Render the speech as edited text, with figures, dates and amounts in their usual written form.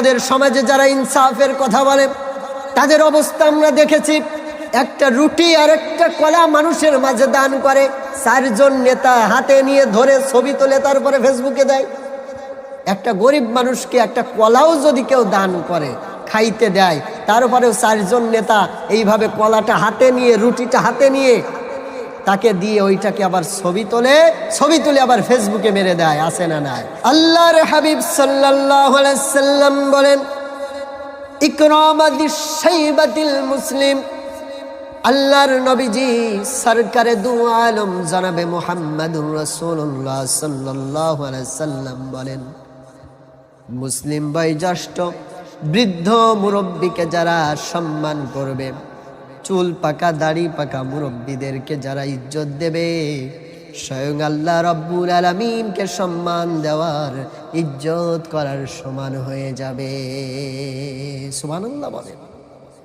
তাদের সমাজে যারা ইনসাফের কথা বলে তাদের অবস্থা আমরা দেখেছি। একটা রুটি আর একটা কলা মানুষের মাঝে দান করে, 4 জন নেতা হাতে নিয়ে ধরে ছবি তোলে, তারপরে ফেসবুকে দেয়। একটা গরিব মানুষকে একটা কলাও যদি কেউ দান করে, খাইতে দেয়, তারপরেও 4 জন নেতা এইভাবে কলাটা হাতে নিয়ে, রুটিটা হাতে নিয়ে তাকে দিয়ে ওইটাকে আবার ছবি তুলে আবার ফেসবুকে মেরে দেয়। আছে না নাই? আল্লাহর হাবিব সাল্লাল্লাহু আলাইহি সাল্লাম বলেন, ইকরামাদিশ শাইবাতিল মুসলিম। আল্লাহর নবীজি সরকারে দু আলম জনাবে মুহাম্মাদুর রাসূলুল্লাহ সাল্লাল্লাহু আলাইহি সাল্লাম বলেন, মুসলিম বয়োজ্যেষ্ঠ বৃদ্ধ মুরব্বীকে যারা সম্মান করবে, চুল পাকা দাড়ি পাকা মুরব্বীদেরকে যারা ইজ্জত দেবে, স্বয়ং আল্লাহ রাব্বুল আলামিনকে সম্মান দেওয়ার, ইজ্জত করার সমান হয়ে যাবে। সুবহানাল্লাহ বলেন।